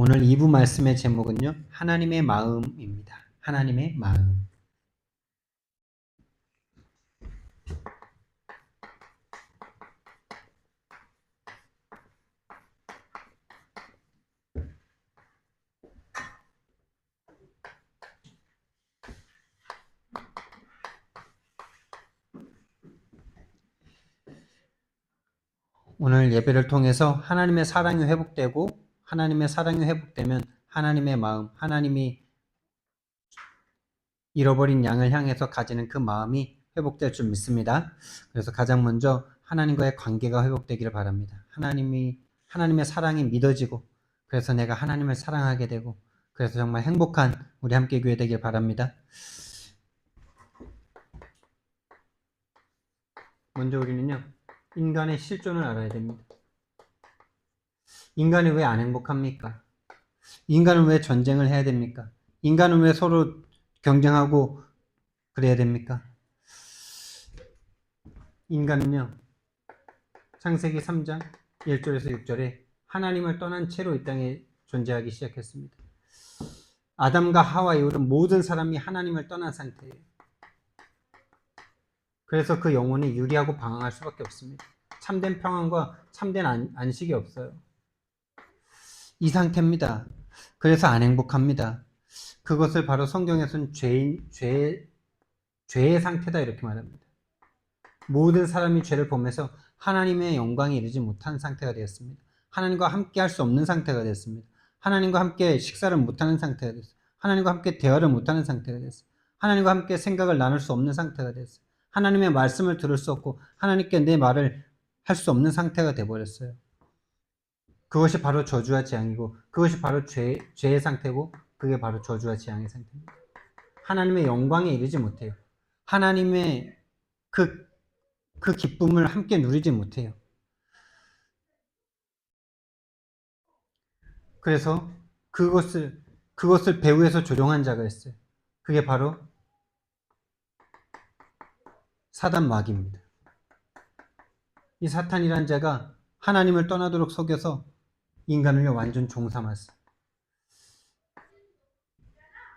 오늘 2부 말씀의 제목은요, 하나님의 마음입니다. 하나님의 마음. 오늘 예배를 통해서 하나님의 사랑이 회복되고, 하나님의 사랑이 회복되면 하나님의 마음, 하나님이 잃어버린 양을 향해서 가지는 그 마음이 회복될 줄 믿습니다. 그래서 가장 먼저 하나님과의 관계가 회복되기를 바랍니다. 하나님의 사랑이 믿어지고, 그래서 내가 하나님을 사랑하게 되고, 그래서 정말 행복한 우리 함께 교회 되길 바랍니다. 먼저 우리는요, 인간의 실존을 알아야 됩니다. 인간이 왜 안 행복합니까? 인간은 왜 전쟁을 해야 됩니까? 인간은 왜 서로 경쟁하고 그래야 됩니까? 인간은요, 창세기 3장 1절에서 6절에 하나님을 떠난 채로 이 땅에 존재하기 시작했습니다. 아담과 하와 이후로 모든 사람이 하나님을 떠난 상태예요. 그래서 그 영혼이 유리하고 방황할 수밖에 없습니다. 참된 평안과 참된 안식이 없어요. 이 상태입니다. 그래서 안 행복합니다. 그것을 바로 성경에서는 죄의 상태다 이렇게 말합니다. 모든 사람이 죄를 범해서 하나님의 영광에 이르지 못한 상태가 되었습니다. 하나님과 함께 할 수 없는 상태가 되었습니다. 하나님과 함께 식사를 못하는 상태가 되었어요. 하나님과 함께 대화를 못하는 상태가 되었어요. 하나님과 함께 생각을 나눌 수 없는 상태가 되었어요. 하나님의 말씀을 들을 수 없고 하나님께 내 말을 할 수 없는 상태가 되어버렸어요. 그것이 바로 저주와 재앙이고, 그것이 바로 죄의 상태고, 그게 바로 저주와 재앙의 상태입니다. 하나님의 영광에 이르지 못해요. 하나님의 그 기쁨을 함께 누리지 못해요. 그래서 그것을 배후에서 조종한 자가 있어요. 그게 바로 사단 마귀입니다. 이 사탄이란 자가 하나님을 떠나도록 속여서 인간을 완전 종삼았어요.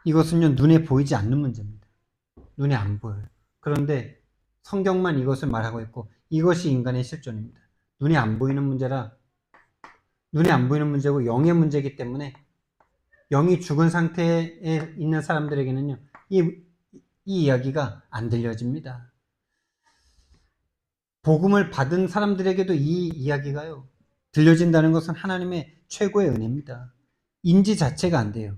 이것은요, 눈에 보이지 않는 문제입니다. 눈에 안 보여요. 그런데 성경만 이것을 말하고 있고, 이것이 인간의 실존입니다. 눈에 안 보이는 문제고 영의 문제이기 때문에, 영이 죽은 상태에 있는 사람들에게는요, 이 이야기가 안 들려집니다. 복음을 받은 사람들에게도 이 이야기가요, 들려진다는 것은 하나님의 최고의 은혜입니다. 인지 자체가 안 돼요.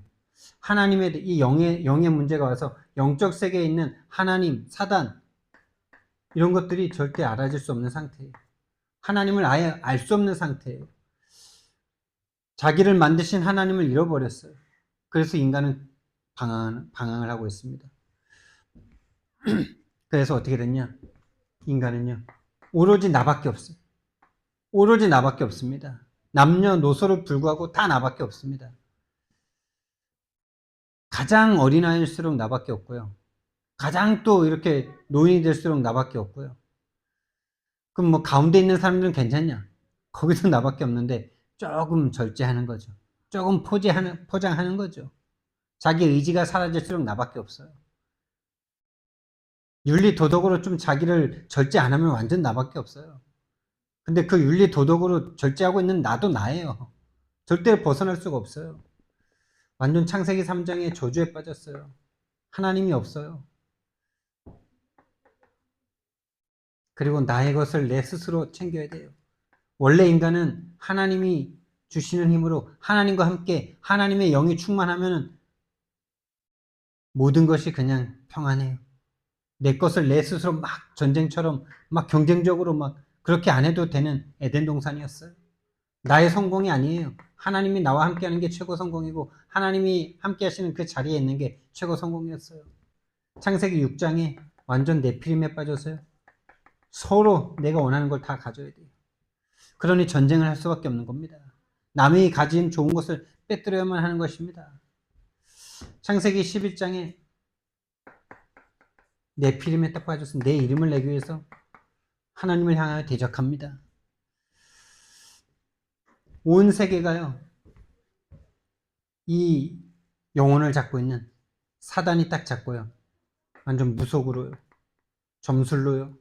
하나님의 이 영의 문제가 와서 영적 세계에 있는 하나님, 사단, 이런 것들이 절대 알아질 수 없는 상태예요. 하나님을 아예 알 수 없는 상태예요. 자기를 만드신 하나님을 잃어버렸어요. 그래서 인간은 방황을 하고 있습니다. 그래서 어떻게 됐냐? 인간은요, 오로지 나밖에 없어요. 오로지 나밖에 없습니다. 남녀노소를 불구하고 다 나밖에 없습니다. 가장 어린아이일수록 나밖에 없고요. 가장 또 이렇게 노인이 될수록 나밖에 없고요. 그럼 뭐 가운데 있는 사람들은 괜찮냐? 거기서 나밖에 없는데 조금 절제하는 거죠. 조금 포장하는 거죠. 자기 의지가 사라질수록 나밖에 없어요. 윤리 도덕으로 좀 자기를 절제 안 하면 완전 나밖에 없어요. 근데 그 윤리 도덕으로 절제하고 있는 나도 나예요. 절대 벗어날 수가 없어요. 완전 창세기 3장의 저주에 빠졌어요. 하나님이 없어요. 그리고 나의 것을 내 스스로 챙겨야 돼요. 원래 인간은 하나님이 주시는 힘으로 하나님과 함께 하나님의 영이 충만하면 모든 것이 그냥 평안해요. 내 것을 내 스스로 막 전쟁처럼 막 경쟁적으로 막 그렇게 안 해도 되는 에덴 동산이었어요. 나의 성공이 아니에요. 하나님이 나와 함께 하는 게 최고 성공이고 하나님이 함께 하시는 그 자리에 있는 게 최고 성공이었어요. 창세기 6장에 완전 네피림에 빠져서요. 서로 내가 원하는 걸 다 가져야 돼요. 그러니 전쟁을 할 수밖에 없는 겁니다. 남이 가진 좋은 것을 빼뜨려야만 하는 것입니다. 창세기 11장에 네피림에 딱 빠져서 내 이름을 내기 위해서 하나님을 향하여 대적합니다. 온 세계가요, 이 영혼을 잡고 있는 사단이 딱 잡고요. 완전 무속으로요. 점술로요.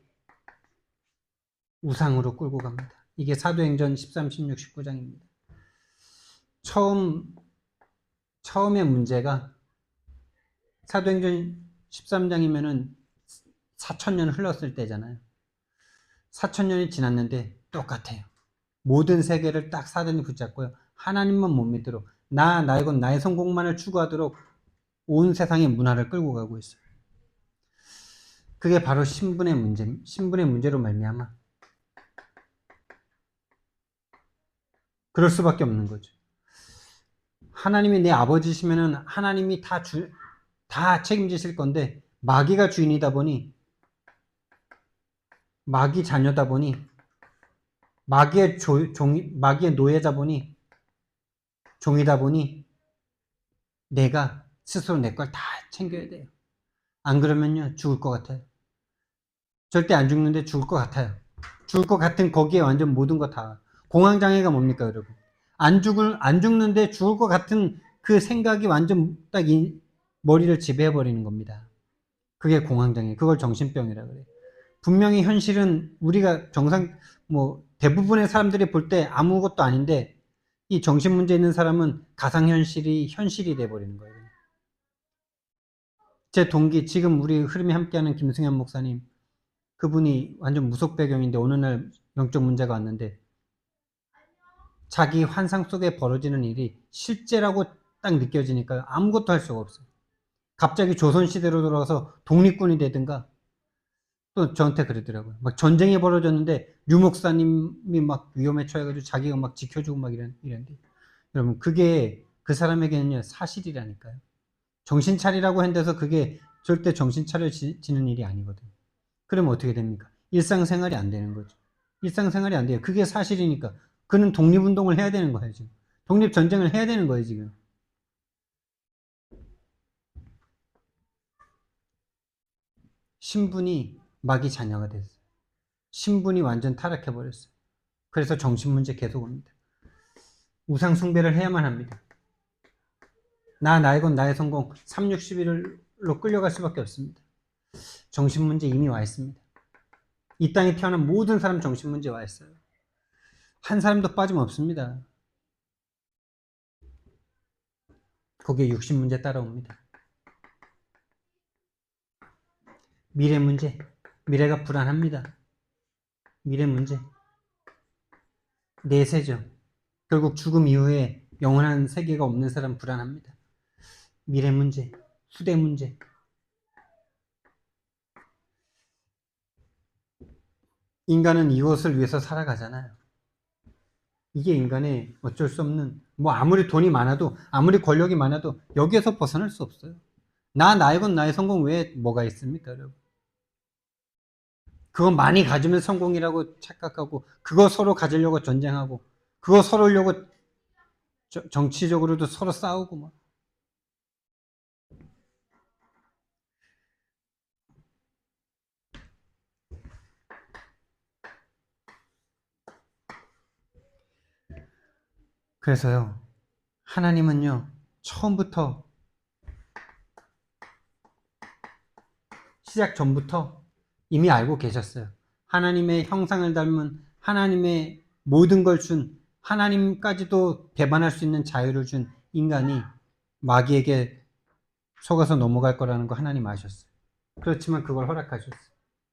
우상으로 끌고 갑니다. 이게 사도행전 13, 16, 19장입니다. 처음의 문제가 사도행전 13장이면은 4,000년 흘렀을 때잖아요. 4,000년이 지났는데 똑같아요. 모든 세계를 딱 사단이 붙잡고요. 하나님만 못 믿도록 나이건 나의 성공만을 추구하도록 온 세상의 문화를 끌고 가고 있어요. 그게 바로 신분의 문제로 말미암아 그럴 수밖에 없는 거죠. 하나님이 내 아버지시면은 하나님이 다 책임지실 건데 마귀가 주인이다 보니 마귀 자녀다 보니 마귀의 마귀의 노예다 보니 종이다 보니 내가 스스로 내 걸 다 챙겨야 돼요. 안 그러면요 죽을 것 같아요. 절대 안 죽는데 죽을 것 같아요. 죽을 것 같은 거기에 완전 모든 거 다. 공황장애가 뭡니까 여러분? 안 죽는데 죽을 것 같은 그 생각이 완전 딱 머리를 지배해 버리는 겁니다. 그게 공황장애. 그걸 정신병이라 그래요. 분명히 현실은 우리가 대부분의 사람들이 볼 때 아무것도 아닌데 이 정신 문제 있는 사람은 가상현실이 현실이 돼 버리는 거예요. 제 동기 지금 우리 흐름에 함께하는 김승현 목사님, 그분이 완전 무속 배경인데 어느 날 영적 문제가 왔는데 자기 환상 속에 벌어지는 일이 실제라고 딱 느껴지니까 아무것도 할 수가 없어요. 갑자기 조선시대로 돌아가서 독립군이 되든가, 또 저한테 그러더라고요. 막 전쟁이 벌어졌는데 류 목사님이 막 위험에 처해가지고 자기가 막 지켜주고 막 이런데, 여러분 그게 그 사람에게는요 사실이라니까요. 정신 차리라고 한데서 그게 절대 정신 차려지는 일이 아니거든요. 그러면 어떻게 됩니까? 일상생활이 안 되는 거죠. 일상생활이 안 돼요. 그게 사실이니까. 그는 독립운동을 해야 되는 거예요, 지금. 독립전쟁을 해야 되는 거예요, 지금. 신분이 마귀 자녀가 됐어요. 신분이 완전 타락해버렸어요. 그래서 정신문제 계속 옵니다. 우상숭배를 해야만 합니다. 나의 건 나의 성공, 3, 61로 끌려갈 수밖에 없습니다. 정신문제 이미 와 있습니다. 이 땅에 태어난 모든 사람 정신문제 와 있어요. 한 사람도 빠짐없습니다. 거기에 육신문제 따라옵니다. 미래 문제, 미래가 불안합니다. 미래 문제, 내세죠. 결국 죽음 이후에 영원한 세계가 없는 사람 불안합니다. 미래 문제, 후대 문제. 인간은 이것을 위해서 살아가잖아요. 이게 인간의 어쩔 수 없는, 아무리 돈이 많아도, 아무리 권력이 많아도 여기에서 벗어날 수 없어요. 나의 건 나의 성공 외에 뭐가 있습니까, 여러분? 그거 많이 가지면 성공이라고 착각하고, 그거 서로 가지려고 전쟁하고, 그거 서로려고 정치적으로도 서로 싸우고 막. 그래서요, 하나님은요, 처음부터, 시작 전부터 이미 알고 계셨어요. 하나님의 형상을 닮은 하나님의 모든 걸 준, 하나님까지도 배반할 수 있는 자유를 준 인간이 마귀에게 속아서 넘어갈 거라는 거 하나님 아셨어요. 그렇지만 그걸 허락하셨어요.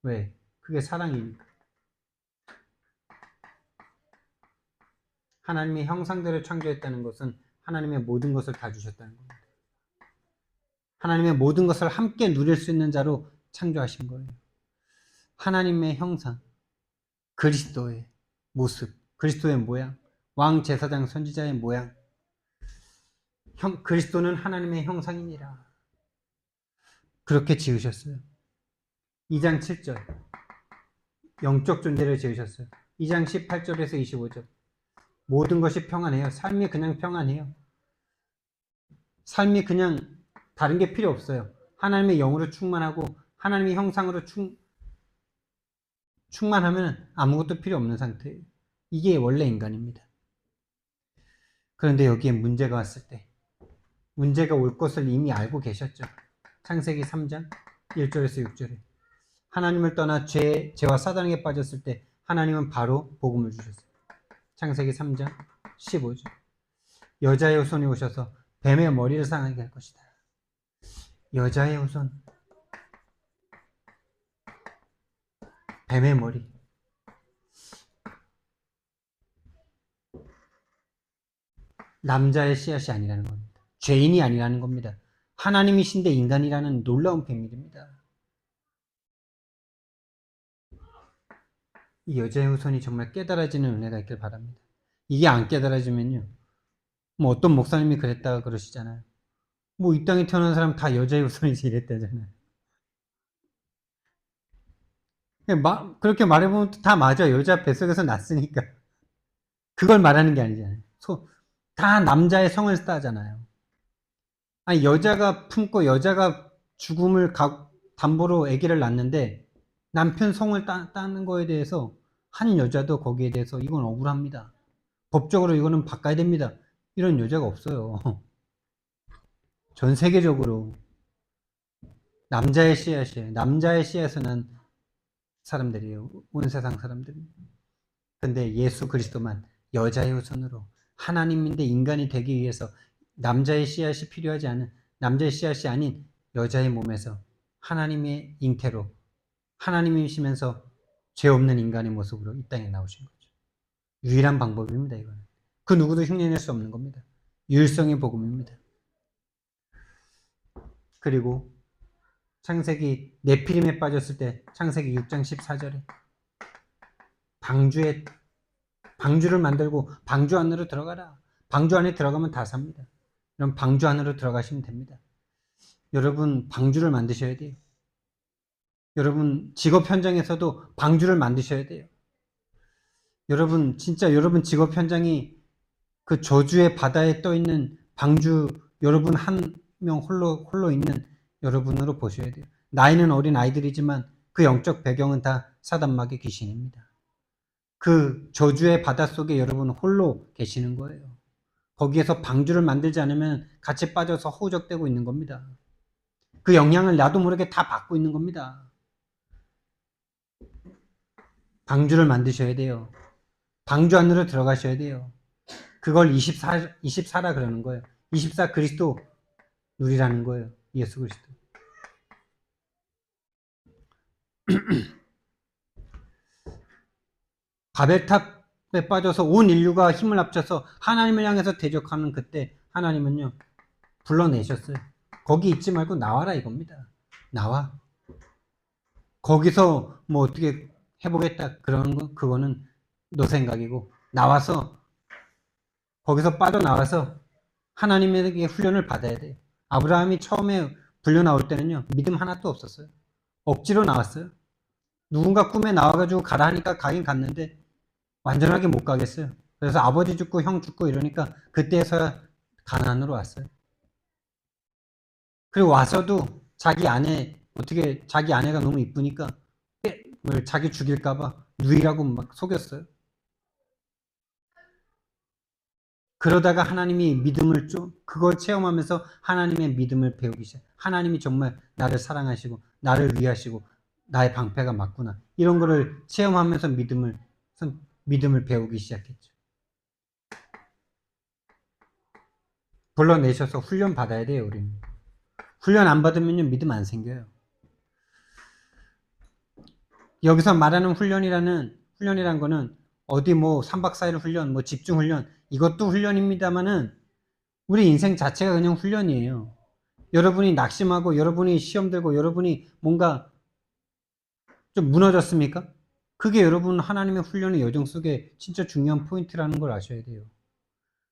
왜? 그게 사랑이니까. 하나님의 형상대로 창조했다는 것은 하나님의 모든 것을 다 주셨다는 겁니다. 하나님의 모든 것을 함께 누릴 수 있는 자로 창조하신 거예요. 하나님의 형상, 그리스도의 모습, 그리스도의 모양, 왕 제사장 선지자의 모양. 그리스도는 하나님의 형상이니라. 그렇게 지으셨어요. 2장 7절. 영적 존재를 지으셨어요. 2장 18절에서 25절. 모든 것이 평안해요. 삶이 그냥 평안해요. 삶이 그냥 다른 게 필요 없어요. 하나님의 영으로 충만하고 하나님의 형상으로 충만하면 아무것도 필요 없는 상태예요. 이게 원래 인간입니다. 그런데 여기에 문제가 왔을 때 문제가 올 것을 이미 알고 계셨죠. 창세기 3장 1절에서 6절에 하나님을 떠나 죄와 사단에게 빠졌을 때 하나님은 바로 복음을 주셨어요. 창세기 3장 15절 여자의 후손이 오셔서 뱀의 머리를 상하게 할 것이다. 여자의 후손, 뱀의 머리. 남자의 씨앗이 아니라는 겁니다. 죄인이 아니라는 겁니다. 하나님이신데 인간이라는 놀라운 비밀입니다. 이 여자의 후손이 정말 깨달아지는 은혜가 있길 바랍니다. 이게 안 깨달아지면요, 뭐 어떤 목사님이 그랬다가 그러시잖아요. 뭐 이 땅에 태어난 사람 다 여자의 후손이지 이랬다잖아요. 그렇게 말해보면 다 맞아. 여자 뱃속에서 났으니까. 그걸 말하는 게 아니잖아요. 다 남자의 성을 따잖아요. 아니, 여자가 품고 여자가 죽음을 담보로 아기를 낳는데 남편 성을 따는 거에 대해서 한 여자도 거기에 대해서 이건 억울합니다. 법적으로 이거는 바꿔야 됩니다. 이런 여자가 없어요. 전 세계적으로 남자의 씨앗이에요. 남자의 씨앗은 난 사람들이에요. 온 세상 사람들이. 근데 예수 그리스도만 여자의 후손으로 하나님인데 인간이 되기 위해서 남자의 씨앗이 필요하지 않은 남자의 씨앗이 아닌 여자의 몸에서 하나님의 잉태로 하나님이시면서 죄 없는 인간의 모습으로 이 땅에 나오신 거죠. 유일한 방법입니다. 이거는. 그 누구도 흉내낼 수 없는 겁니다. 유일성의 복음입니다. 그리고 창세기 네피림에 빠졌을 때 창세기 6장 14절에 방주를 만들고 방주 안으로 들어가라. 방주 안에 들어가면 다 삽니다. 그럼 방주 안으로 들어가시면 됩니다. 여러분 방주를 만드셔야 돼요. 여러분 직업 현장에서도 방주를 만드셔야 돼요. 여러분 진짜 여러분 직업 현장이 그 저주의 바다에 떠 있는 방주 여러분 한 명 홀로 있는 여러분으로 보셔야 돼요. 나이는 어린 아이들이지만 그 영적 배경은 다 사단마귀 귀신입니다. 그 저주의 바다 속에 여러분 홀로 계시는 거예요. 거기에서 방주를 만들지 않으면 같이 빠져서 허우적대고 있는 겁니다. 그 영향을 나도 모르게 다 받고 있는 겁니다. 방주를 만드셔야 돼요. 방주 안으로 들어가셔야 돼요. 그걸 24라 그러는 거예요. 24 그리스도 누리라는 거예요. 예수 그리스도. 바벨탑에 빠져서 온 인류가 힘을 합쳐서 하나님을 향해서 대적하는 그때 하나님은요 불러내셨어요. 거기 있지 말고 나와라 이겁니다. 나와. 거기서 뭐 어떻게 해보겠다 그런 거 그거는 너 생각이고 나와서 거기서 빠져나와서 하나님에게 훈련을 받아야 돼요. 아브라함이 처음에 불려 나올 때는요 믿음 하나도 없었어요. 억지로 나왔어요. 누군가 꿈에 나와가지고 가라 하니까 가긴 갔는데 완전하게 못 가겠어요. 그래서 아버지 죽고 형 죽고 이러니까 그때서야 가나안으로 왔어요. 그리고 와서도 자기 아내가 너무 이쁘니까 자기 죽일까봐 누이라고 막 속였어요. 그러다가 하나님이 믿음을 그걸 체험하면서 하나님의 믿음을 배우기 시작. 하나님이 정말 나를 사랑하시고 나를 위하시고 나의 방패가 맞구나. 이런 거를 체험하면서 믿음을 배우기 시작했죠. 불러내셔서 훈련 받아야 돼요, 우리는. 훈련 안 받으면 믿음 안 생겨요. 여기서 말하는 훈련이란 거는 어디 뭐 3박 4일 훈련, 뭐 집중 훈련, 이것도 훈련입니다만은 우리 인생 자체가 그냥 훈련이에요. 여러분이 낙심하고 여러분이 시험 들고 여러분이 뭔가 좀 무너졌습니까? 그게 여러분 하나님의 훈련의 여정 속에 진짜 중요한 포인트라는 걸 아셔야 돼요.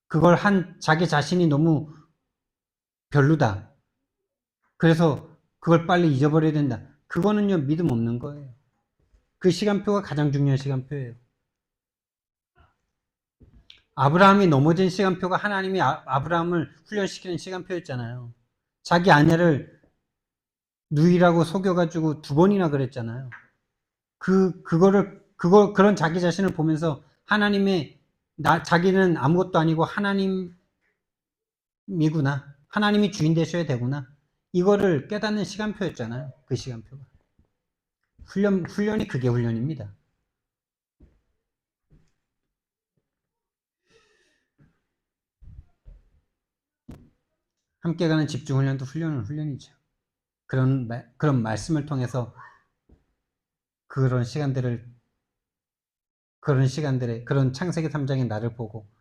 그걸 자기 자신이 너무 별로다. 그래서 그걸 빨리 잊어버려야 된다. 그거는요, 믿음 없는 거예요. 그 시간표가 가장 중요한 시간표예요. 아브라함이 넘어진 시간표가 하나님이 아브라함을 훈련시키는 시간표였잖아요. 자기 아내를 누이라고 속여가지고 2번이나 그랬잖아요. 그런 자기 자신을 보면서 자기는 아무것도 아니고 하나님이구나. 하나님이 주인 되셔야 되구나. 이거를 깨닫는 시간표였잖아요. 그 시간표가. 훈련이 그게 훈련입니다. 함께 가는 집중훈련도 훈련은 훈련이죠. 그런 말씀을 통해서 그런 시간들에, 그런 창세기 3장의 나를 보고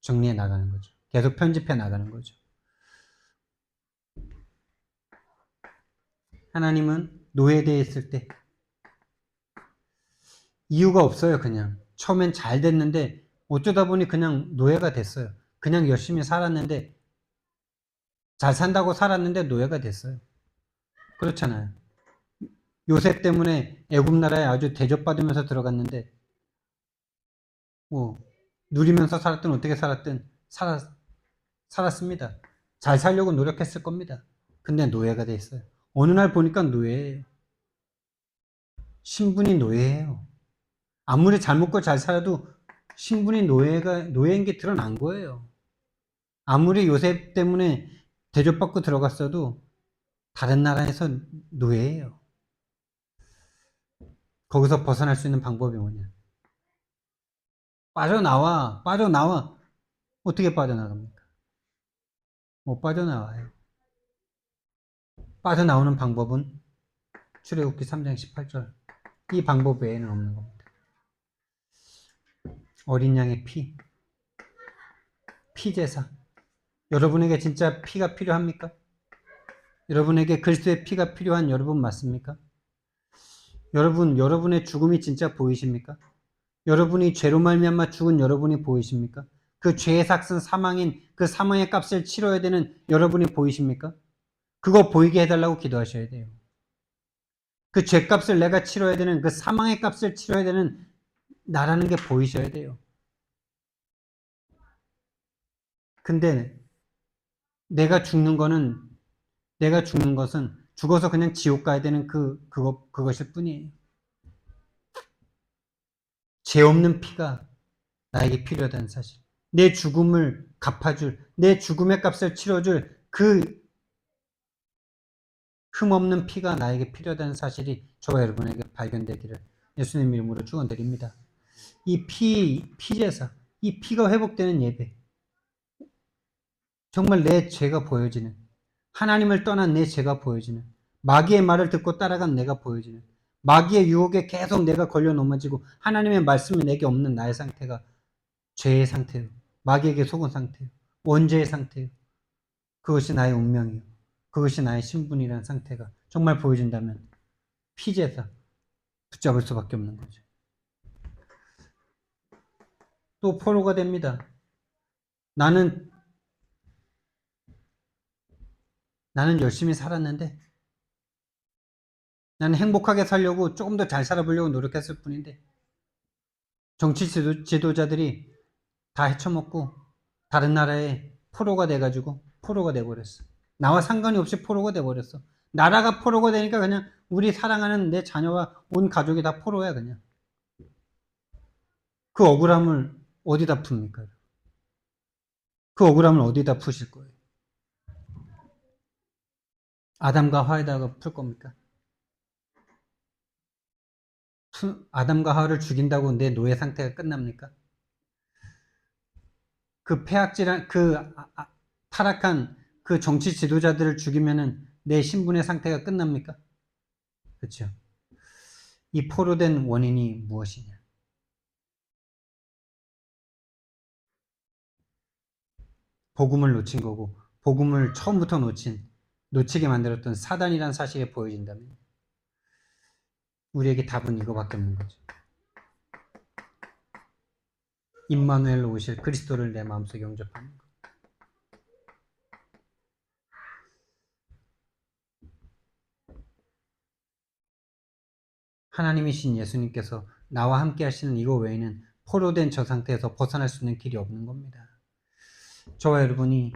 정리해 나가는 거죠. 계속 편집해 나가는 거죠. 하나님은 노예되어 있을 때 이유가 없어요. 그냥 처음엔 잘 됐는데 어쩌다 보니 그냥 노예가 됐어요. 그냥 열심히 살았는데, 잘 산다고 살았는데 노예가 됐어요. 그렇잖아요. 요셉 때문에 애굽 나라에 아주 대접받으면서 들어갔는데, 뭐 누리면서 살았든 어떻게 살았든 살았습니다. 잘 살려고 노력했을 겁니다. 근데 노예가 돼 있어요. 어느 날 보니까 노예예요. 신분이 노예예요. 아무리 잘 먹고 잘 살아도 신분이 노예인 게 드러난 거예요. 아무리 요셉 때문에 대접받고 들어갔어도 다른 나라에서 노예예요. 거기서 벗어날 수 있는 방법이 뭐냐? 빠져나와. 어떻게 빠져나갑니까? 못 빠져나와요. 빠져나오는 방법은 출애굽기 3장 18절. 이 방법 외에는 없는 겁니다. 어린 양의 피제사. 여러분에게 진짜 피가 필요합니까? 여러분에게 그리스도의 피가 필요한 여러분 맞습니까? 여러분의 죽음이 진짜 보이십니까? 여러분이 죄로 말미암아 죽은 여러분이 보이십니까? 그 죄의 삭슨 사망인 그 사망의 값을 치러야 되는 여러분이 보이십니까? 그거 보이게 해달라고 기도하셔야 돼요. 그 죄값을 내가 치러야 되는, 그 사망의 값을 치러야 되는 나라는 게 보이셔야 돼요. 근데 내가 죽는 것은 죽어서 그냥 지옥 가야 되는 그것일 뿐이에요. 죄 없는 피가 나에게 필요하다는 사실. 내 죽음을 갚아줄, 내 죽음의 값을 치러줄 그 흠없는 피가 나에게 필요하다는 사실이 저와 여러분에게 발견되기를 예수님 이름으로 축원드립니다. 이 피제사, 이 피가 회복되는 예배, 정말 내 죄가 보여지는, 하나님을 떠난 내 죄가 보여지는, 마귀의 말을 듣고 따라간 내가 보여지는, 마귀의 유혹에 계속 내가 걸려 넘어지고 하나님의 말씀이 내게 없는 나의 상태가 죄의 상태요. 마귀에게 속은 상태요. 원죄의 상태요. 그것이 나의 운명이요. 그것이 나의 신분이라는 상태가 정말 보여진다면 피제사 붙잡을 수밖에 없는 거죠. 또 포로가 됩니다. 나는 열심히 살았는데, 나는 행복하게 살려고 조금 더 잘 살아보려고 노력했을 뿐인데, 정치 지도자들이 다 헤쳐먹고 다른 나라에 포로가 돼가지고 포로가 돼버렸어. 나와 상관이 없이 포로가 돼버렸어. 나라가 포로가 되니까 그냥 우리 사랑하는 내 자녀와 온 가족이 다 포로야 그냥. 그 억울함을 어디다 풉니까? 그 억울함을 어디다 푸실 거예요? 아담과 하와에다가 풀 겁니까? 아담과 하와를 죽인다고 내 노예 상태가 끝납니까? 그 폐악질한 타락한 그 정치 지도자들을 죽이면은 내 신분의 상태가 끝납니까? 그렇죠. 이 포로된 원인이 무엇이냐? 복음을 놓친 거고, 복음을 처음부터 놓치게 만들었던 사단이란 사실이 보여진다면 우리에게 답은 이거밖에 없는 거죠. 임마누엘로 오실 그리스도를 내 마음속에 영접하는 것. 하나님이신 예수님께서 나와 함께 하시는 이거 외에는 포로된 저 상태에서 벗어날 수 있는 길이 없는 겁니다. 저와 여러분이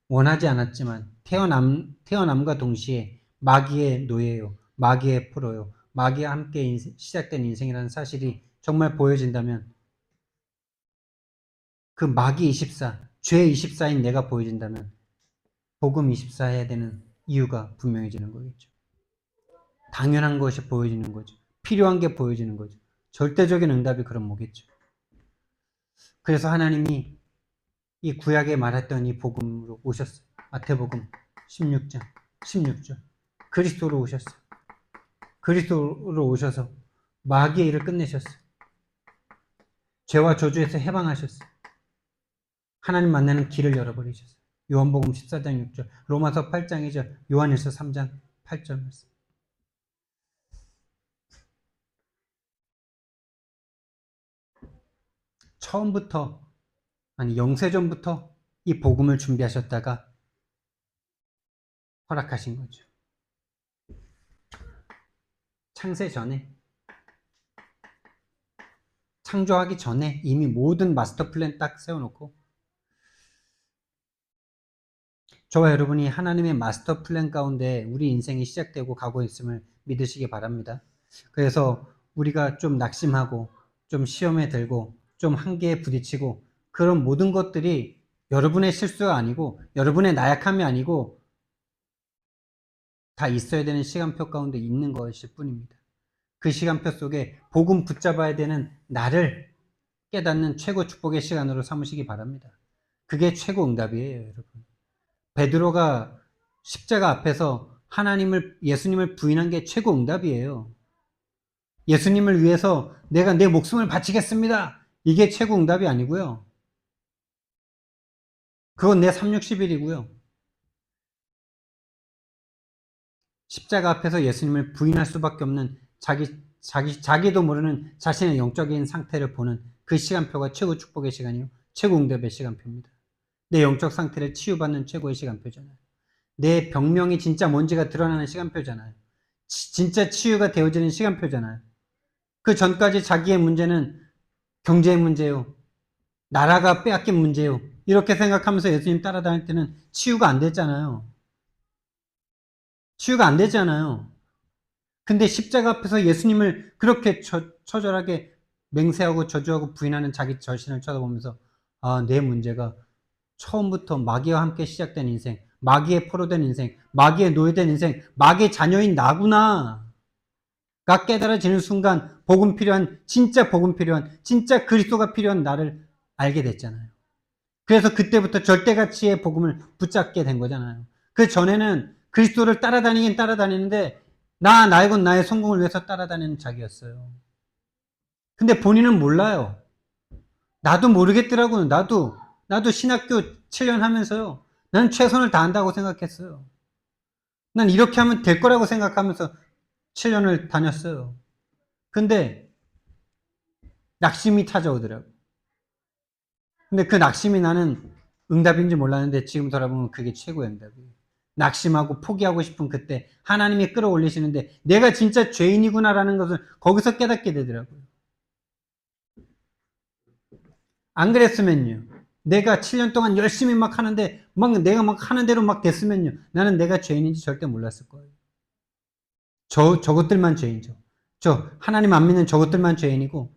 원하지 않았지만 태어남과 동시에 마귀의 노예요, 마귀의 포로요, 마귀와 함께 시작된 인생이라는 사실이 정말 보여진다면, 그 마귀 24, 죄 24인 내가 보여진다면 복음 24 해야 되는 이유가 분명해지는 거겠죠. 당연한 것이 보여지는 거죠. 필요한 게 보여지는 거죠. 절대적인 응답이 그런 뭐겠죠. 그래서 하나님이 이 구약에 말했던 이 복음으로 오셨어요. 마태복음 16장 16절 그리스도로 오셨어요. 그리스도로 오셔서 마귀의 일을 끝내셨어요. 죄와 저주에서 해방하셨어요. 하나님 만나는 길을 열어버리셨어요. 요한복음 14장 6절, 로마서 8장 2절, 요한일서 3장 8절 말씀. 처음부터, 아니 영세전부터 이 복음을 준비하셨다가 허락하신 거죠. 창세 전에, 창조하기 전에 이미 모든 마스터 플랜 딱 세워놓고 저와 여러분이 하나님의 마스터 플랜 가운데 우리 인생이 시작되고 가고 있음을 믿으시기 바랍니다. 그래서 우리가 좀 낙심하고 좀 시험에 들고 좀 한계에 부딪히고 그런 모든 것들이 여러분의 실수가 아니고 여러분의 나약함이 아니고 다 있어야 되는 시간표 가운데 있는 것일 뿐입니다. 그 시간표 속에 복음 붙잡아야 되는 나를 깨닫는 최고 축복의 시간으로 삼으시기 바랍니다. 그게 최고 응답이에요, 여러분. 베드로가 십자가 앞에서 예수님을 부인한 게 최고 응답이에요. 예수님을 위해서 내가 내 목숨을 바치겠습니다. 이게 최고 응답이 아니고요. 그건 내 360일이고요. 십자가 앞에서 예수님을 부인할 수밖에 없는 자기도 모르는 자신의 영적인 상태를 보는 그 시간표가 최고 축복의 시간이요. 최고 응답의 시간표입니다. 내 영적 상태를 치유받는 최고의 시간표잖아요. 내 병명이 진짜 뭔지가 드러나는 시간표잖아요. 진짜 치유가 되어지는 시간표잖아요. 그 전까지 자기의 문제는 경제의 문제요. 나라가 빼앗긴 문제요. 이렇게 생각하면서 예수님 따라다닐 때는 치유가 안 됐잖아요. 치유가 안 되잖아요. 근데 십자가 앞에서 예수님을 그렇게 처절하게 맹세하고 저주하고 부인하는 자기 자신을 쳐다보면서 아, 내 문제가 처음부터 마귀와 함께 시작된 인생, 마귀에 포로된 인생, 마귀에 노예된 인생, 마귀의 자녀인 나구나 가 깨달아지는 순간 진짜 복음 필요한, 진짜 그리스도가 필요한 나를 알게 됐잖아요. 그래서 그때부터 절대가치의 복음을 붙잡게 된 거잖아요. 그 전에는 그리스도를 따라다니긴 따라다니는데 나이고 나의 성공을 위해서 따라다니는 자기였어요. 근데 본인은 몰라요. 나도 모르겠더라고요. 나도 신학교 7년 하면서요. 난 최선을 다한다고 생각했어요. 난 이렇게 하면 될 거라고 생각하면서 7년을 다녔어요. 근데 낙심이 찾아오더라고요. 근데 그 낙심이 나는 응답인지 몰랐는데 지금 돌아보면 그게 최고의 응답이에요. 낙심하고 포기하고 싶은 그때 하나님이 끌어올리시는데 내가 진짜 죄인이구나라는 것을 거기서 깨닫게 되더라고요. 안 그랬으면요. 내가 7년 동안 열심히 막 하는데 내가 막 하는 대로 막 됐으면요. 나는 내가 죄인인지 절대 몰랐을 거예요. 저것들만 죄인이죠. 하나님 안 믿는 저것들만 죄인이고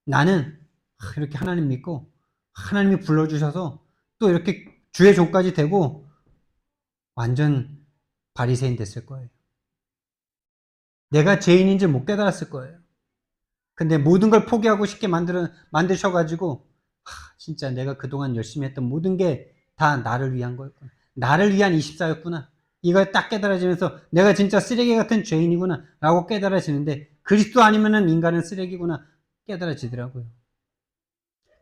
나는 이렇게 하나님 믿고 하나님이 불러주셔서 또 이렇게 주의 종까지 되고 완전 바리새인 됐을 거예요. 내가 죄인인지 못 깨달았을 거예요. 근데 모든 걸 포기하고 싶게 만드셔가지고 진짜 내가 그동안 열심히 했던 모든 게 다 나를 위한 거였구나. 나를 위한 24였구나. 이걸 딱 깨달아지면서 내가 진짜 쓰레기 같은 죄인이구나 라고 깨달아지는데 그리스도 아니면은 인간은 쓰레기구나 깨달아지더라고요.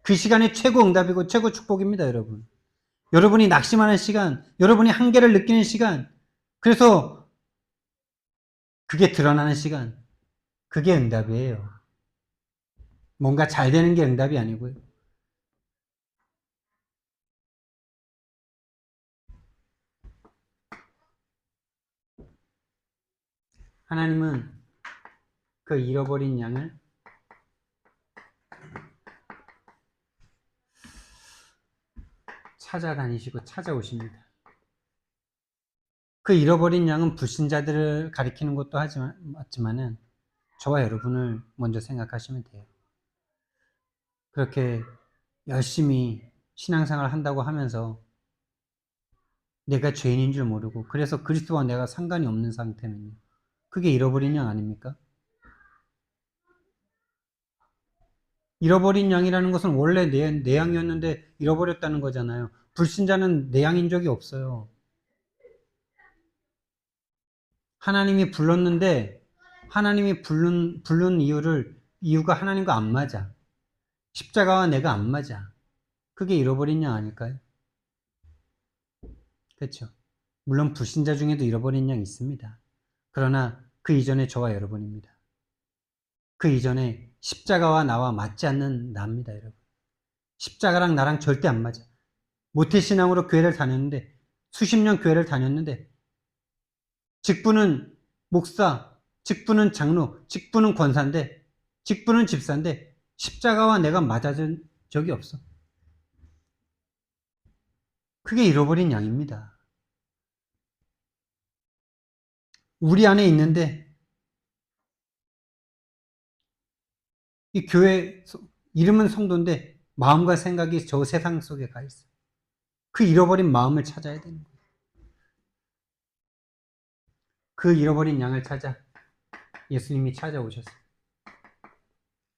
그 시간이 최고 응답이고 최고 축복입니다, 여러분. 여러분이 낙심하는 시간, 여러분이 한계를 느끼는 시간, 그래서 그게 드러나는 시간, 그게 응답이에요. 뭔가 잘 되는 게 응답이 아니고요. 하나님은 그 잃어버린 양을 찾아다니시고 찾아오십니다. 그 잃어버린 양은 불신자들을 가리키는 것도 맞지만은 저와 여러분을 먼저 생각하시면 돼요. 그렇게 열심히 신앙생활 한다고 하면서 내가 죄인인 줄 모르고 그래서 그리스도와 내가 상관이 없는 상태면요. 그게 잃어버린 양 아닙니까? 잃어버린 양이라는 것은 원래 내 양이었는데 잃어버렸다는 거잖아요. 불신자는 내 양인 적이 없어요. 하나님이 불렀는데 하나님이 부른 이유가 하나님과 안 맞아. 십자가와 내가 안 맞아. 그게 잃어버린 양 아닐까요? 그렇죠. 물론 불신자 중에도 잃어버린 양이 있습니다. 그러나 그 이전에 저와 여러분입니다. 그 이전에 십자가와 나와 맞지 않는 나입니다, 여러분. 십자가랑 나랑 절대 안 맞아. 모태신앙으로 교회를 다녔는데 수십 년 교회를 다녔는데 직분은 목사, 직분은 장로, 직분은 권사인데 직분은 집사인데 십자가와 내가 맞아준 적이 없어. 그게 잃어버린 양입니다. 우리 안에 있는데 이 교회 이름은 성도인데 마음과 생각이 저 세상 속에 가 있어. 그 잃어버린 마음을 찾아야 되는 거예요. 그 잃어버린 양을 찾아 예수님이 찾아오셨어요.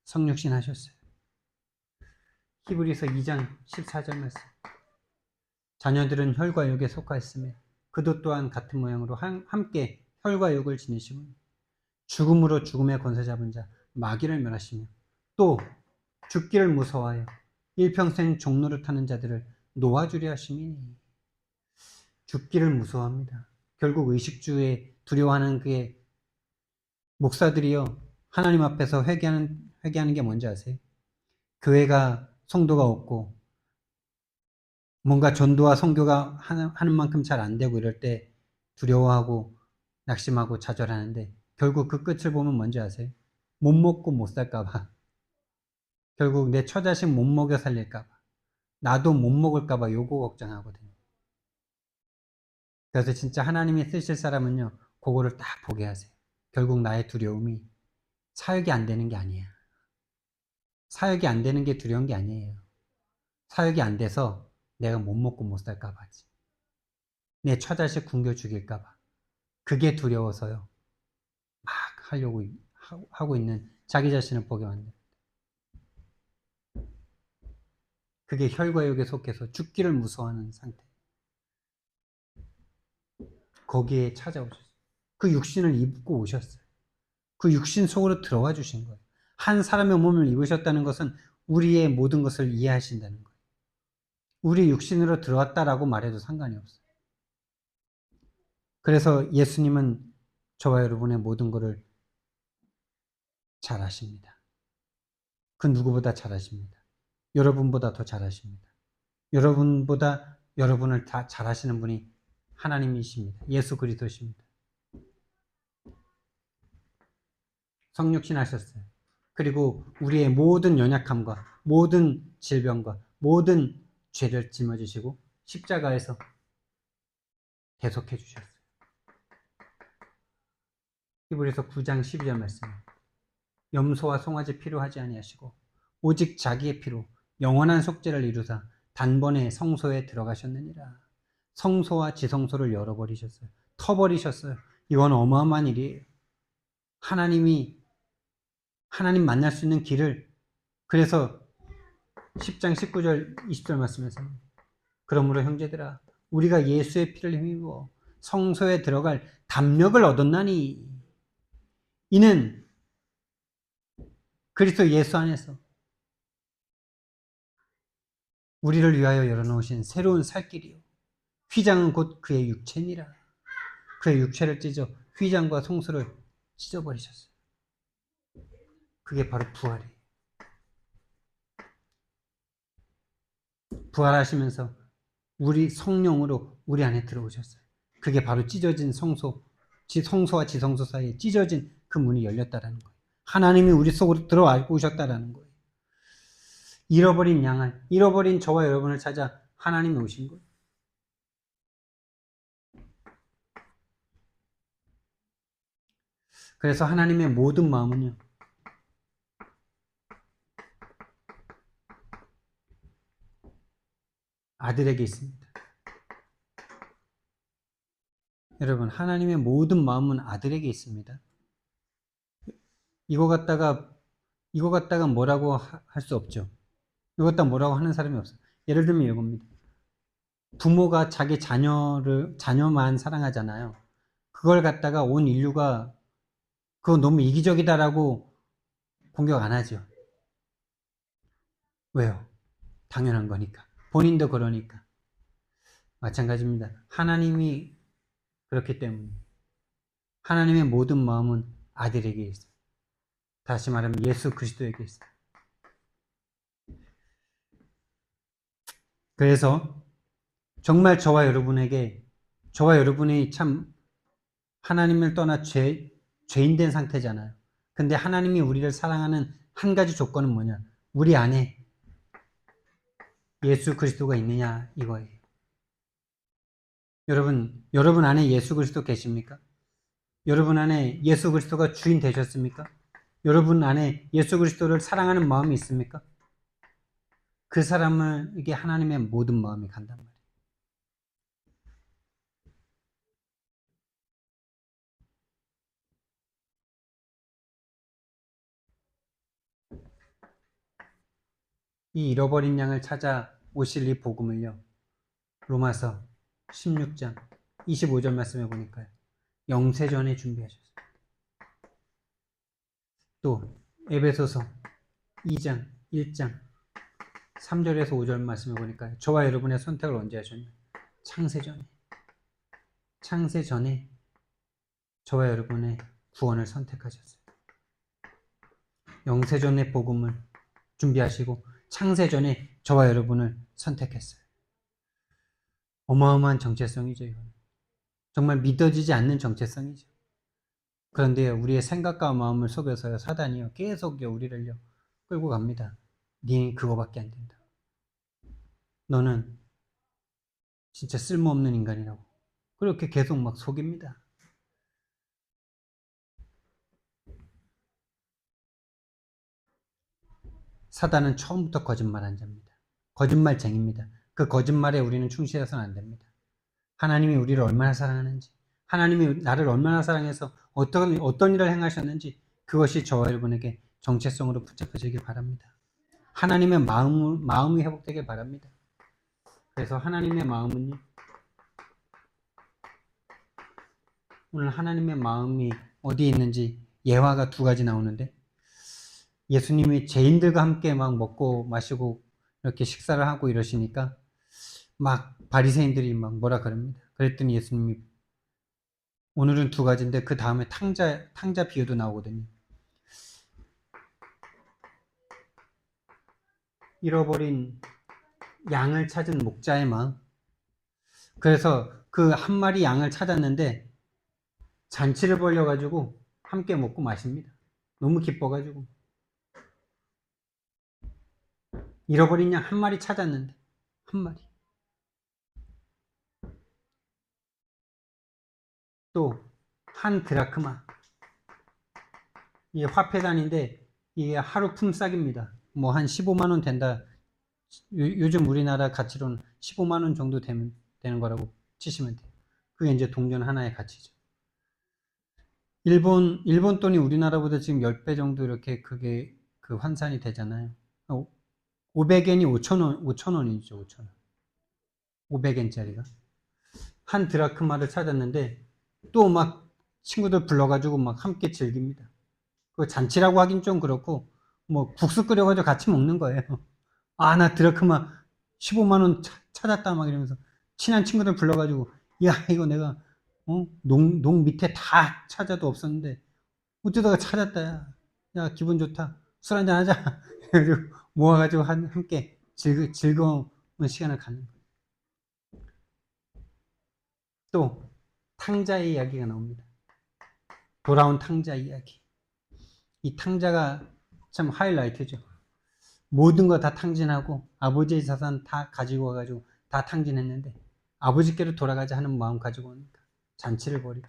성육신 하셨어요. 히브리서 2장 14절 말씀. 자녀들은 혈과 육에 속하였으며 그도 또한 같은 모양으로 함께 혈과 육을 지니시고 죽음으로 죽음의 권세 잡은 자 마귀를 멸하시며 또 죽기를 무서워하여 일평생 종로를 타는 자들을 놓아주려 하심이니. 죽기를 무서워합니다. 결국 의식주에 두려워하는 그의 목사들이요 하나님 앞에서 회개하는 게 뭔지 아세요? 교회가 성도가 없고 뭔가 전도와 선교가 하는 만큼 잘 안 되고 이럴 때 두려워하고 낙심하고 좌절하는데 결국 그 끝을 보면 뭔지 아세요? 못 먹고 못 살까봐. 결국 내 처자식 못 먹여 살릴까봐. 나도 못 먹을까봐 요거 걱정하거든요. 그래서 진짜 하나님이 쓰실 사람은요, 그거를 딱 보게 하세요. 결국 나의 두려움이 사역이 안 되는 게 아니야. 사역이 안 되는 게 두려운 게 아니에요. 사역이 안 돼서 내가 못 먹고 못 살까봐지. 내 처자식 굶겨 죽일까봐. 그게 두려워서요. 막 하려고 하고 있는 자기 자신을 보게 만듭니다. 그게 혈과 육에 속해서 죽기를 무서워하는 상태. 거기에 찾아오셨어요. 그 육신을 입고 오셨어요. 그 육신 속으로 들어와 주신 거예요. 한 사람의 몸을 입으셨다는 것은 우리의 모든 것을 이해하신다는 거예요. 우리 육신으로 들어왔다라고 말해도 상관이 없어요. 그래서 예수님은 저와 여러분의 모든 것을 잘 아십니다. 그 누구보다 잘 아십니다. 여러분보다 더 잘 아십니다. 여러분보다 여러분을 다 잘 아시는 분이 하나님이십니다. 예수 그리스도십니다. 성육신 하셨어요. 그리고 우리의 모든 연약함과 모든 질병과 모든 죄를 짊어지시고 십자가에서 대속해 주셨어요. 히브리서 9장 12절 말씀. 염소와 송아지 피로 하지 아니하시고 오직 자기의 피로 영원한 속죄를 이루사 단번에 성소에 들어가셨느니라. 성소와 지성소를 열어버리셨어요. 터버리셨어요. 이건 어마어마한 일이에요. 하나님 만날 수 있는 길을, 그래서 10장 19절 20절 말씀에서 그러므로 형제들아 우리가 예수의 피를 힘입어 성소에 들어갈 담력을 얻었나니 이는 그리스도 예수 안에서 우리를 위하여 열어놓으신 새로운 살 길이요 휘장은 곧 그의 육체니라. 그의 육체를 찢어 휘장과 성소를 찢어버리셨어요. 그게 바로 부활이에요. 부활하시면서 우리 성령으로 우리 안에 들어오셨어요. 그게 바로 찢어진 성소와 지성소 사이에 찢어진 그 문이 열렸다라는 거예요. 하나님이 우리 속으로 들어와 오셨다라는 거예요. 잃어버린 저와 여러분을 찾아 하나님이 오신 거예요. 그래서 하나님의 모든 마음은요, 아들에게 있습니다. 여러분, 하나님의 모든 마음은 아들에게 있습니다. 이거 갖다가 뭐라고 할 수 없죠. 이거 갖다 뭐라고 하는 사람이 없어요. 예를 들면 이겁니다. 부모가 자기 자녀만 사랑하잖아요. 그걸 갖다가 온 인류가 그거 너무 이기적이다라고 공격 안 하죠. 왜요? 당연한 거니까. 본인도 그러니까. 마찬가지입니다. 하나님이 그렇기 때문에. 하나님의 모든 마음은 아들에게 있어요. 다시 말하면 예수 그리스도에게 있어요. 그래서 정말 저와 여러분이 참 하나님을 떠나 죄인 된 상태잖아요. 근데 하나님이 우리를 사랑하는 한 가지 조건은 뭐냐? 우리 안에 예수 그리스도가 있느냐 이거예요. 여러분 안에 예수 그리스도 계십니까? 여러분 안에 예수 그리스도가 주인 되셨습니까? 여러분 안에 예수 그리스도를 사랑하는 마음이 있습니까? 그 사람에게 하나님의 모든 마음이 간단 말이에요. 이 잃어버린 양을 찾아 오실 이 복음을요. 로마서 16장 25절 말씀해 보니까요. 영세전에 준비하셨어요. 또 에베소서 2장 1장 3절에서 5절 말씀해 보니까 저와 여러분의 선택을 언제 하셨냐? 창세전에 저와 여러분의 구원을 선택하셨어요. 영세전의 복음을 준비하시고 창세전에 저와 여러분을 선택했어요. 어마어마한 정체성이죠. 이건. 정말 믿어지지 않는 정체성이죠. 그런데 우리의 생각과 마음을 속여서요, 사단이요 계속 우리를요 끌고 갑니다. 네 그거밖에 안 된다. 너는 진짜 쓸모없는 인간이라고. 그렇게 계속 막 속입니다. 사단은 처음부터 거짓말한 자입니다. 거짓말쟁입니다. 그 거짓말에 우리는 충실해서는 안 됩니다. 하나님이 우리를 얼마나 사랑하는지, 하나님이 나를 얼마나 사랑해서 어떤 일을 행하셨는지 그것이 저와 여러분에게 정체성으로 붙잡혀지길 바랍니다. 하나님의 마음이 회복되길 바랍니다. 그래서 하나님의 마음은요, 오늘 하나님의 마음이 어디에 있는지 예화가 두 가지 나오는데, 예수님이 죄인들과 함께 막 먹고 마시고 이렇게 식사를 하고 이러시니까 막 바리새인들이 막 뭐라 그럽니다. 그랬더니 예수님이 오늘은 두 가지인데 그 다음에 탕자 비유도 나오거든요. 잃어버린 양을 찾은 목자의 마음. 그래서 그 한 마리 양을 찾았는데 잔치를 벌려가지고 함께 먹고 마십니다. 너무 기뻐가지고. 잃어버린 양 한 마리 찾았는데 한 마리. 또 한 드라크마. 이게 화폐단인데 이게 하루 품삯입니다. 뭐 한 15만 원 된다. 요즘 우리나라 가치로는 15만 원 정도 되는 거라고 치시면 돼요. 그게 이제 동전 하나의 가치죠. 일본 돈이 우리나라보다 지금 10배 정도 이렇게 그게 그 환산이 되잖아요. 500엔이 5,000원이죠, 5,000원. 500엔짜리가. 한 드라크마를 찾았는데 또 막 친구들 불러가지고 막 함께 즐깁니다. 그 잔치라고 하긴 좀 그렇고 뭐 국수 끓여가지고 같이 먹는 거예요. 아, 나 드라크마 15만 원 찾았다 막 이러면서 친한 친구들 불러가지고 야 이거 내가 농 밑에 다 찾아도 없었는데 어쩌다가 찾았다. 야 기분 좋다. 술 한잔 하자. 그래가지고 모아가지고 함께 즐거운 시간을 갖는 거예요. 또 탕자의 이야기가 나옵니다. 돌아온 탕자 이야기. 이 탕자가 참 하이라이트죠. 모든 거 다 탕진하고 아버지의 자산 다 가지고 와가지고 다 탕진했는데 아버지께로 돌아가자 하는 마음 가지고 오니까 잔치를 벌이죠.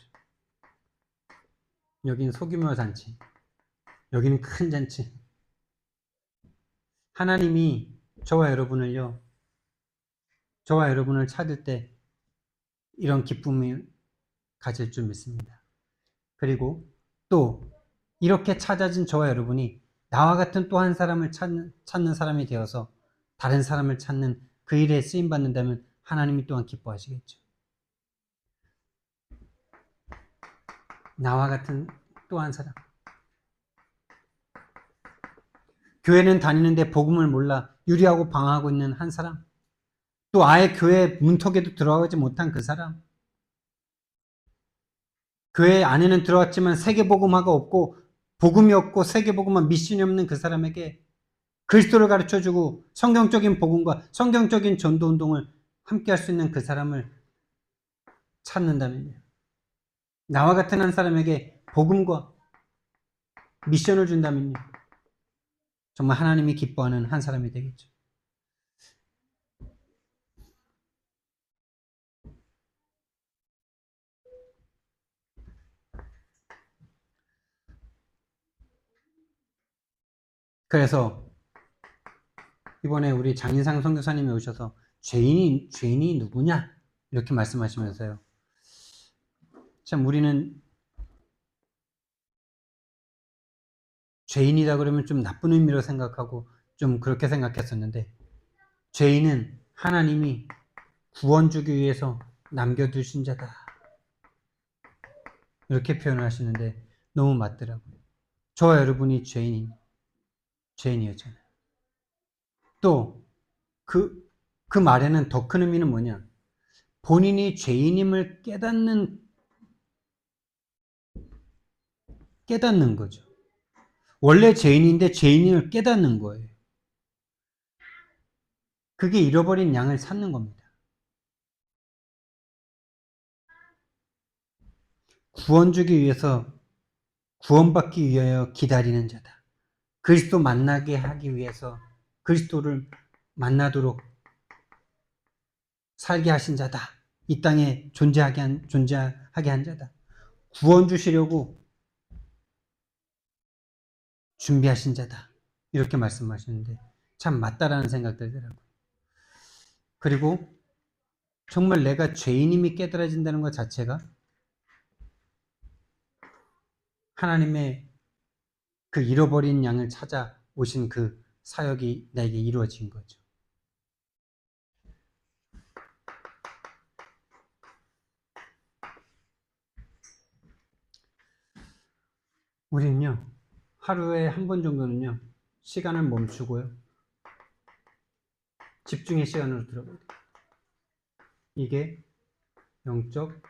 여기는 소규모 잔치, 여기는 큰 잔치. 하나님이 저와 여러분을 찾을 때 이런 기쁨이 가질 줄 믿습니다. 그리고 또 이렇게 찾아진 저와 여러분이 나와 같은 또 한 사람을 찾는 사람이 되어서 다른 사람을 찾는 그 일에 쓰임받는다면 하나님이 또한 기뻐하시겠죠. 나와 같은 또 한 사람. 교회는 다니는데 복음을 몰라 유리하고 방황하고 있는 한 사람. 또 아예 교회 문턱에도 들어가지 못한 그 사람. 교회 안에는 들어왔지만 세계복음화가 없고 복음이 없고 세계복음화 미션이 없는 그 사람에게 그리스도를 가르쳐주고 성경적인 복음과 성경적인 전도운동을 함께 할 수 있는 그 사람을 찾는다면요. 나와 같은 한 사람에게 복음과 미션을 준다면요. 정말 하나님이 기뻐하는 한 사람이 되겠죠. 그래서 이번에 우리 장인상 선교사님이 오셔서 죄인이 누구냐? 이렇게 말씀하시면서요. 참 우리는 죄인이다 그러면 좀 나쁜 의미로 생각하고 좀 그렇게 생각했었는데 죄인은 하나님이 구원 주기 위해서 남겨두신 자다. 이렇게 표현을 하시는데 너무 맞더라고요. 저와 여러분이 죄인이었잖아요. 또 그 말에는 더 큰 의미는 뭐냐? 본인이 죄인임을 깨닫는 거죠. 원래 죄인인데 죄인임을 깨닫는 거예요. 그게 잃어버린 양을 찾는 겁니다. 구원 주기 위해서 구원받기 위하여 기다리는 자다. 그리스도 만나게 하기 위해서 그리스도를 만나도록 살게 하신 자다. 이 땅에 존재하게 한 자다. 구원 주시려고 준비하신 자다. 이렇게 말씀하시는데 참 맞다라는 생각 들더라고요. 그리고 정말 내가 죄인임이 깨달아진다는 것 자체가 하나님의 그 잃어버린 양을 찾아오신 그 사역이 나에게 이루어진 거죠. 우리는요, 하루에 한 번 정도는요, 시간을 멈추고요, 집중의 시간으로 들어가야 돼요. 이게 영적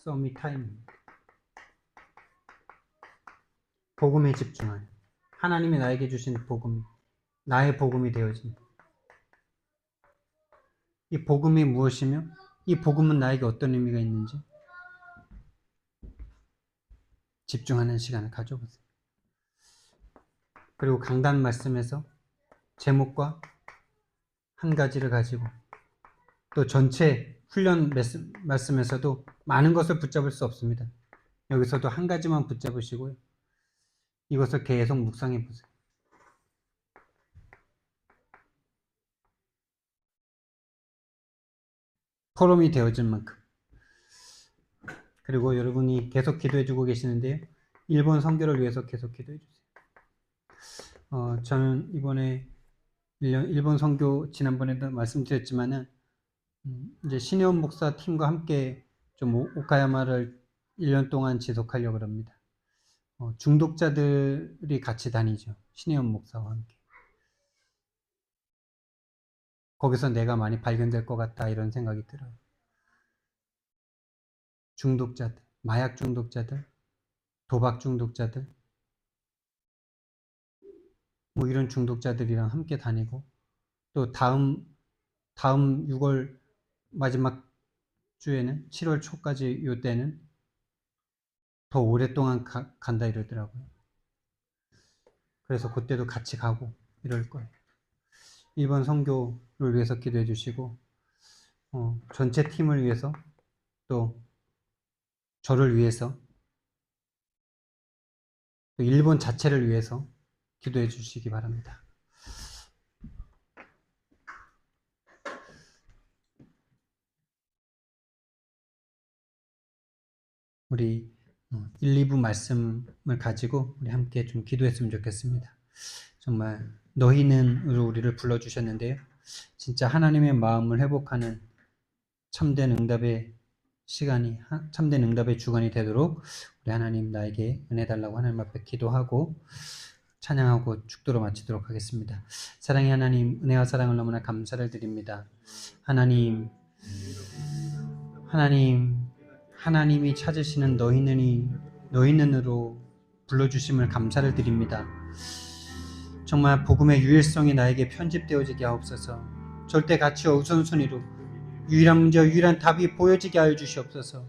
서밋 타임입니다. 복음에 집중하는, 하나님이 나에게 주신 복음, 나의 복음이 되어진, 이 복음이 무엇이며 이 복음은 나에게 어떤 의미가 있는지 집중하는 시간을 가져보세요. 그리고 강단 말씀에서 제목과 한 가지를 가지고 또 전체 훈련 말씀에서도 많은 것을 붙잡을 수 없습니다. 여기서도 한 가지만 붙잡으시고요. 이것을 계속 묵상해 보세요. 포럼이 되어질 만큼. 그리고 여러분이 계속 기도해 주고 계시는데요. 일본 선교를 위해서 계속 기도해 주세요. 저는 이번에 일본 선교 지난번에도 말씀드렸지만은 이제 신혜원 목사 팀과 함께 좀 오카야마를 1년 동안 지속하려고 합니다. 중독자들이 같이 다니죠. 신혜원 목사와 함께. 거기서 내가 많이 발견될 것 같다 이런 생각이 들어요. 중독자들, 마약 중독자들, 도박 중독자들, 뭐 이런 중독자들이랑 함께 다니고 또 다음 6월 마지막 주에는 7월 초까지 요 때는 더 오랫동안 간다 이러더라고요. 그래서 그때도 같이 가고 이럴 거예요. 이번 선교를 위해서 기도해 주시고 전체 팀을 위해서 또 저를 위해서 또 일본 자체를 위해서 기도해 주시기 바랍니다. 우리 1, 2부 말씀을 가지고 우리 함께 좀 기도했으면 좋겠습니다. 정말 너희는으로 우리를 불러주셨는데요. 진짜 하나님의 마음을 회복하는 참된 응답의 시간이, 참된 응답의 주관이 되도록 우리 하나님 나에게 은혜 달라고 하나님 앞에 기도하고 찬양하고 축도로 마치도록 하겠습니다. 사랑의 하나님, 은혜와 사랑을 너무나 감사를 드립니다. 하나님이 찾으시는 너희는으로 불러주심을 감사를 드립니다. 정말 복음의 유일성이 나에게 편집되어지게 하옵소서. 절대 가치와 우선순위로 유일한 문제와 유일한 답이 보여지게 하여 주시옵소서.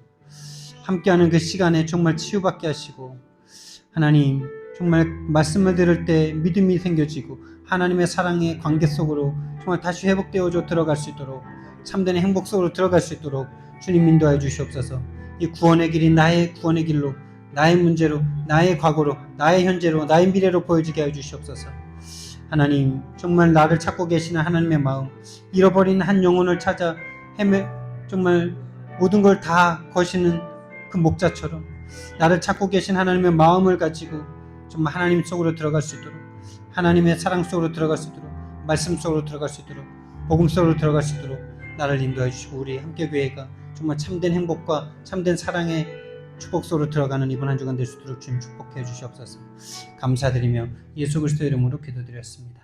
함께하는 그 시간에 정말 치유받게 하시고, 하나님 정말 말씀을 들을 때 믿음이 생겨지고 하나님의 사랑의 관계 속으로 정말 다시 회복되어져 들어갈 수 있도록, 참된 행복 속으로 들어갈 수 있도록 주님 인도하여 주시옵소서. 이 구원의 길이 나의 구원의 길로, 나의 문제로, 나의 과거로, 나의 현재로, 나의 미래로 보여지게 하여 주시옵소서. 하나님 정말 나를 찾고 계시는 하나님의 마음, 잃어버린 한 영혼을 찾아 정말 모든 걸 다 거시는 그 목자처럼 나를 찾고 계신 하나님의 마음을 가지고 정말 하나님 속으로 들어갈 수 있도록, 하나님의 사랑 속으로 들어갈 수 있도록, 말씀 속으로 들어갈 수 있도록, 복음 속으로 들어갈 수 있도록 나를 인도해 주시고, 우리 함께교회가 정말 참된 행복과 참된 사랑의 축복 속으로 들어가는 이번 한 주간 될 수 있도록 주님 축복해 주시옵소서. 감사드리며 예수 그리스도의 이름으로 기도드렸습니다.